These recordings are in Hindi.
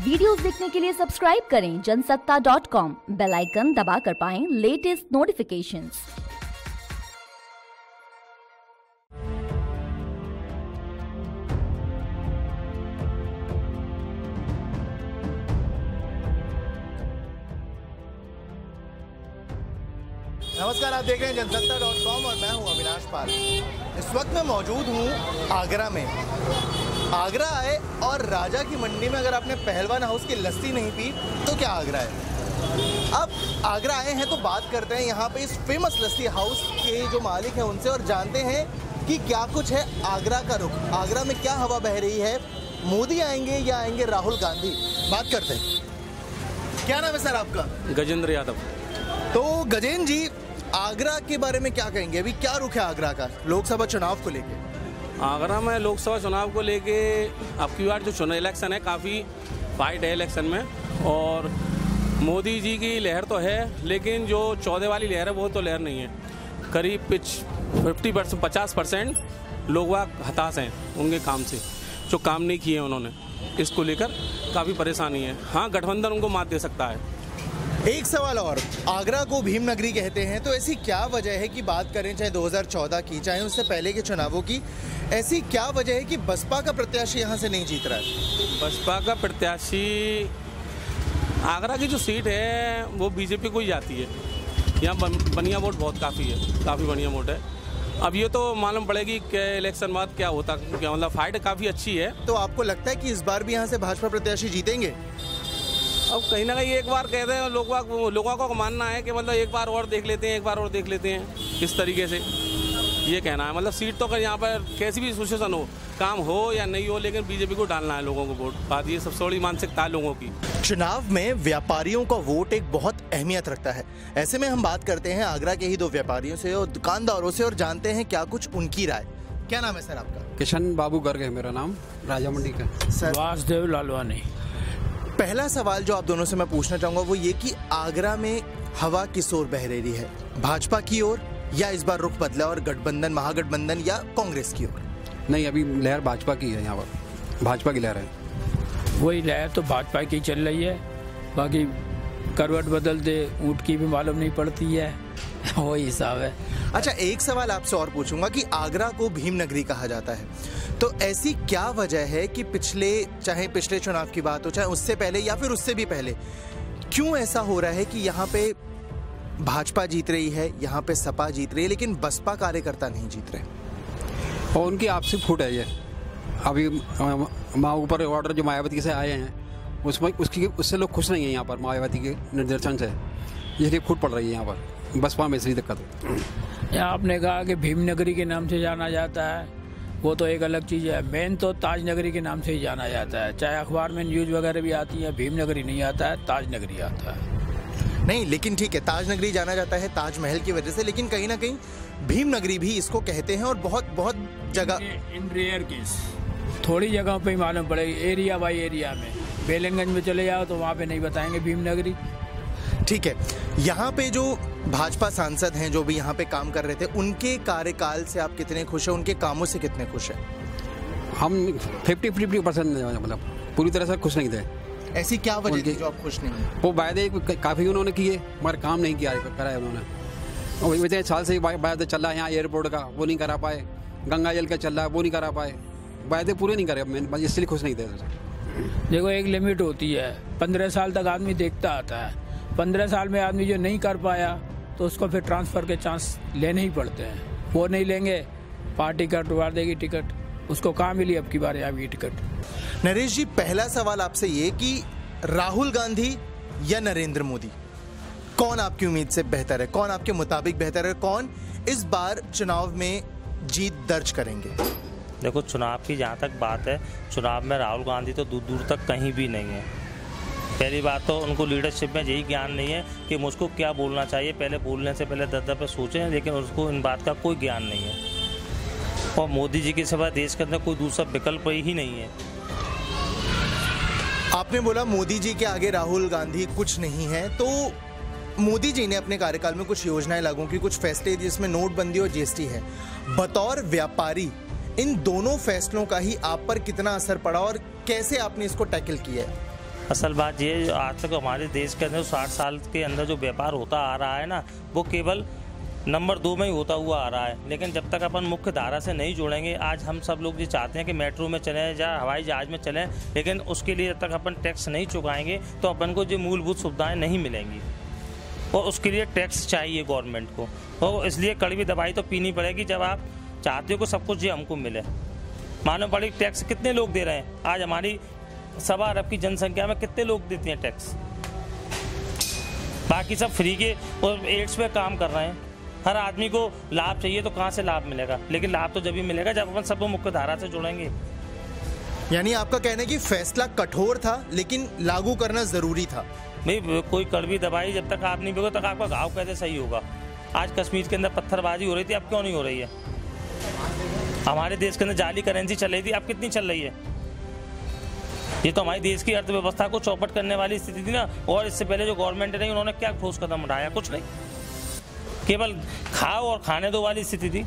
वीडियोस देखने के लिए सब्सक्राइब करें जनसत्ता.com, बेल आइकन दबाकर पाएं लेटेस्ट नोटिफिकेशंस। नमस्कार, आप देख रहे हैं जनसत्ता.com और मैं हूं अविनाश पाल। इस वक्त मैं मौजूद हूं आगरा में। आगरा आए और राजा की मंडी में अगर आपने पहलवान हाउस की लस्सी नहीं पी तो क्या आगरा है। अब आगरा आए हैं तो बात करते हैं यहाँ पे इस फेमस लस्सी हाउस के जो मालिक हैं उनसे और जानते हैं कि क्या कुछ है आगरा का रुख, आगरा में क्या हवा बह रही है। मोदी आएंगे या आएंगे राहुल गांधी, बात करते हैं। क्या नाम है सर आपका? गजेंद्र यादव। तो गजेंद्र जी, आगरा के बारे में क्या कहेंगे? अभी क्या रुख है आगरा का लोकसभा चुनाव को लेके? आगरा में लोकसभा चुनाव को लेके अब की बार जो चुनाव इलेक्शन है काफ़ी फाइट है इलेक्शन में, और मोदी जी की लहर तो है लेकिन जो 14 वाली लहर है वो तो लहर नहीं है। करीब 50% लोग हताश हैं उनके काम से, जो काम नहीं किए उन्होंने, इसको लेकर काफ़ी परेशानी है। हाँ, गठबंधन उनको मात दे सकता है। एक सवाल और, आगरा को भीम नगरी कहते हैं, तो ऐसी क्या वजह है कि बात करें चाहे 2014 की चाहे उससे पहले के चुनावों की, ऐसी क्या वजह है कि बसपा का प्रत्याशी यहाँ से नहीं जीत रहा है? बसपा का प्रत्याशी, आगरा की जो सीट है वो बीजेपी को ही जाती है। यहाँ बढ़िया वोट बहुत काफ़ी है, काफ़ी बढ़िया वोट है। अब ये तो मालूम पड़ेगी कि इलेक्शन बाद क्या होता, क्या मतलब फाइट काफ़ी अच्छी है। तो आपको लगता है कि इस बार भी यहाँ से भाजपा प्रत्याशी जीतेंगे? अब कहीं ना कहीं एक बार कहते हैं, लोगों को मानना है कि मतलब एक बार और देख लेते हैं, एक बार और देख लेते हैं, इस तरीके से ये कहना है। मतलब सीट तो अगर यहाँ पर कैसी भी सिचुएशन हो, काम हो या नहीं हो, लेकिन बीजेपी को डालना है लोगों को वोट। बात ये सबसे बड़ी मानसिकता है लोगों की। चुनाव में व्यापारियों का वोट एक बहुत अहमियत रखता है। ऐसे में हम बात करते हैं आगरा के ही दो व्यापारियों से और दुकानदारों से और जानते हैं क्या कुछ उनकी राय। क्या नाम है सर आपका? किशन बाबू गर्ग है मेरा नाम, राजा मंडी का। सर वासुदेव लालवानी। पहला सवाल जो आप दोनों से मैं पूछना चाहूंगा वो ये कि आगरा में हवा किस ओर बह रही है, भाजपा की ओर या इस बार रुख बदला और गठबंधन, महागठबंधन या कांग्रेस की ओर? नहीं, अभी लहर भाजपा की है, यहाँ पर भाजपा की लहर है। वही लहर तो भाजपा की चल रही है, बाकी करवट बदल दे ऊँट की भी मालूम नहीं पड़ती है, वही हिसाब है। अच्छा, एक सवाल आपसे और पूछूंगा कि आगरा को भीम नगरी कहा जाता है, तो ऐसी क्या वजह है कि चाहे पिछले चुनाव की बात हो, चाहे उससे पहले या फिर उससे भी पहले, क्यों ऐसा हो रहा है कि यहाँ पे भाजपा जीत रही है, यहाँ पे सपा जीत रही है, लेकिन बसपा कार्यकर्ता नहीं जीत रहे? और उनकी आपसी फूट है ये। अभी ऊपर ऑर्डर जो मायावती से आए हैं उसमें उससे लोग खुश नहीं है यहाँ पर, मायावती के निर्देशन से इसलिए फूट पड़ रही है यहाँ पर। बसपा में इसलिए दिक्कत है। यहाँ आपने कहा कि भीम नगरी के नाम से जाना जाता है, वो तो एक अलग चीज़ है। मेन तो ताज नगरी के नाम से ही जाना जाता है, चाहे अखबार में न्यूज़ वगैरह भी आती है, भीम नगरी नहीं आता है, ताज नगरी आता है। नहीं, लेकिन ठीक है, ताज नगरी जाना जाता है ताजमहल की वजह से, लेकिन कहीं ना कहीं भीम नगरी भी इसको कहते हैं और बहुत जगह इन रेयर केस थोड़ी जगहों पे ही मालूम पड़ेगी, एरिया बाई एरिया में। बेलंगंज में चले जाओ तो वहाँ पे नहीं बताएंगे भीम नगरी। ठीक है, यहाँ पे जो भाजपा सांसद हैं जो भी यहाँ पे काम कर रहे थे, उनके कार्यकाल से आप कितने खुश हैं, उनके कामों से कितने खुश हैं? हम 50% मतलब पूरी तरह से खुश नहीं थे। ऐसी क्या वजह थी जो आप खुश नहीं हैं? वो वायदे काफ़ी उन्होंने किए मगर काम नहीं किया कराया उन्होंने। इतने साल से वायदे चल रहा है, यहाँ एयरपोर्ट का वो नहीं करा पाए, गंगा जल का चल रहा है वो नहीं करा पाए, वायदे पूरे नहीं करे, मैं इसलिए खुश नहीं थे। देखो, एक लिमिट होती है, 15 साल तक आदमी देखता आता है। 15 साल में आदमी जो नहीं कर पाया तो उसको फिर ट्रांसफ़र के चांस लेने ही पड़ते हैं। वो नहीं लेंगे, पार्टी कटवा देगी टिकट, उसको कहाँ मिली अब की बार यहाँ भी टिकट। नरेश जी, पहला सवाल आपसे ये कि राहुल गांधी या नरेंद्र मोदी, कौन आपकी उम्मीद से बेहतर है, कौन आपके मुताबिक बेहतर है, कौन इस बार चुनाव में जीत दर्ज करेंगे? देखो, चुनाव की जहाँ तक बात है, चुनाव में राहुल गांधी तो दूर दूर तक कहीं भी नहीं है। पहली बात तो उनको लीडरशिप में यही ज्ञान नहीं है कि मुझको क्या बोलना चाहिए, पहले बोलने से पहले 10 पे सोचें, लेकिन उसको इन बात का कोई ज्ञान नहीं है। और मोदी जी के सिवा देश के अंदर कोई दूसरा विकल्प ही नहीं है। आपने बोला मोदी जी के आगे राहुल गांधी कुछ नहीं है, तो मोदी जी ने अपने कार्यकाल में कुछ योजनाएं लागू की, कुछ फैसले जिसमें नोटबंदी और जीएसटी है। बतौर व्यापारी इन दोनों फैसलों का ही आप पर कितना असर पड़ा और कैसे आपने इसको टैकल किया है? असल बात ये है, आज तक हमारे देश के अंदर 60 साल के अंदर जो व्यापार होता आ रहा है ना, वो केवल नंबर 2 में ही होता हुआ आ रहा है। लेकिन जब तक अपन मुख्य धारा से नहीं जुड़ेंगे, आज हम सब लोग ये चाहते हैं कि मेट्रो में चलें या हवाई जहाज़ में चलें, लेकिन उसके लिए जब तक अपन टैक्स नहीं चुकाएंगे तो अपन को जो मूलभूत सुविधाएं नहीं मिलेंगी, और उसके लिए टैक्स चाहिए गवर्नमेंट को। और इसलिए कड़वी दवाई तो पीनी पड़ेगी जब आप चाहते हो कि सब कुछ ये हमको मिले। मालूम पड़े टैक्स कितने लोग दे रहे हैं। आज हमारी 1.25 अरब की जनसंख्या में कितने लोग देते हैं टैक्स, बाकी सब फ्री के और एड्स पे काम कर रहे हैं। हर आदमी को लाभ चाहिए तो कहाँ से लाभ मिलेगा, लेकिन लाभ तो जब भी मिलेगा जब अपन सब मुख्य धारा से जुड़ेंगे। यानी आपका कहना है कि फैसला कठोर था लेकिन लागू करना जरूरी था। भाई कोई कड़वी दवाई जब तक आप नहीं पियोगे तक आपका घाव कैसे सही होगा। आज कश्मीर के अंदर पत्थरबाजी हो रही थी, अब क्यों नहीं हो रही है। हमारे देश के अंदर जाली करेंसी चल रही थी, अब कितनी चल रही है। ये तो हमारे देश की अर्थव्यवस्था को चौपट करने वाली स्थिति थी ना। और इससे पहले जो गवर्नमेंट रही उन्होंने क्या ठोस कदम उठाया, कुछ नहीं, केवल खाओ और खाने दो वाली स्थिति थी।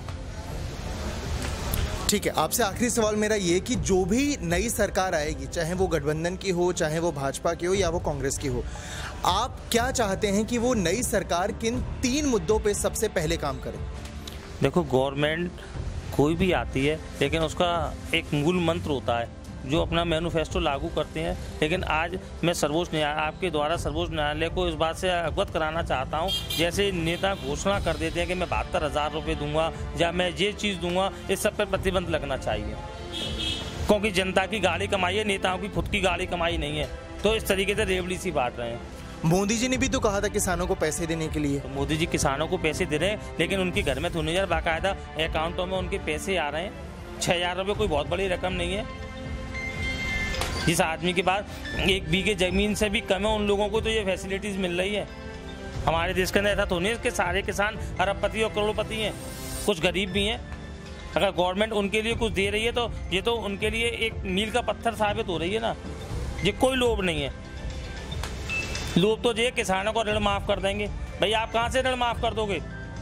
ठीक है, आपसे आखिरी सवाल मेरा ये कि जो भी नई सरकार आएगी, चाहे वो गठबंधन की हो, चाहे वो भाजपा की हो या वो कांग्रेस की हो, आप क्या चाहते हैं कि वो नई सरकार किन 3 मुद्दों पे सबसे पहले काम करे? देखो, गवर्नमेंट कोई भी आती है लेकिन उसका एक मूल मंत्र होता है जो अपना मैनिफेस्टो लागू करते हैं। लेकिन आज मैं सर्वोच्च न्यायालय, आपके द्वारा सर्वोच्च न्यायालय को इस बात से अवगत कराना चाहता हूं, जैसे नेता घोषणा कर देते हैं कि मैं 72,000 रुपये दूंगा या मैं ये चीज़ दूंगा, इस सब पर प्रतिबंध लगना चाहिए। क्योंकि जनता की गाड़ी कमाई है, नेताओं की खुद की गाड़ी कमाई नहीं है। तो इस तरीके से रेवड़ी सी बांट रहे हैं। मोदी जी ने भी तो कहा था किसानों को पैसे देने के लिए। तो मोदी जी किसानों को पैसे दे रहे हैं, लेकिन उनके घर में तो नहीं जा, बाकायदा अकाउंटों में उनके पैसे आ रहे हैं। 6,000 रुपये कोई बहुत बड़ी रकम नहीं है। जिस आदमी के पास 1 बीघे जमीन से भी कम है, उन लोगों को तो ये फैसिलिटीज़ मिल रही है। हमारे देश के अंदर ऐसा तो नहीं है कि सारे किसान अरबपति और करोड़पति हैं, कुछ गरीब भी हैं। अगर गवर्नमेंट उनके लिए कुछ दे रही है तो ये तो उनके लिए एक मील का पत्थर साबित हो रही है ना। ये कोई लोभ नहीं है। लोग तो ये किसानों को ऋण माफ़ कर देंगे। भाई आप कहाँ से ऋण माफ़ कर दोगे,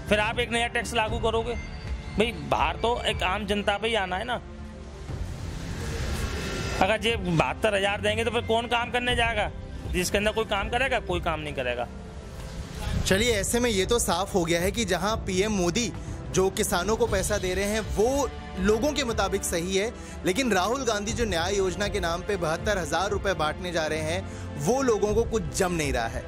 फिर आप एक नया टैक्स लागू करोगे। भाई बाहर तो एक आम जनता पे ही आना है ना। अगर ये 72,000 देंगे तो फिर कौन काम करने जाएगा। जिसके अंदर कोई काम करेगा, कोई काम नहीं करेगा। चलिए, ऐसे में ये तो साफ हो गया है कि जहां पीएम मोदी जो किसानों को पैसा दे रहे हैं वो लोगों के मुताबिक सही है, लेकिन राहुल गांधी जो न्याय योजना के नाम पे 72,000 रुपए बांटने जा रहे हैं वो लोगों को कुछ जम नहीं रहा है।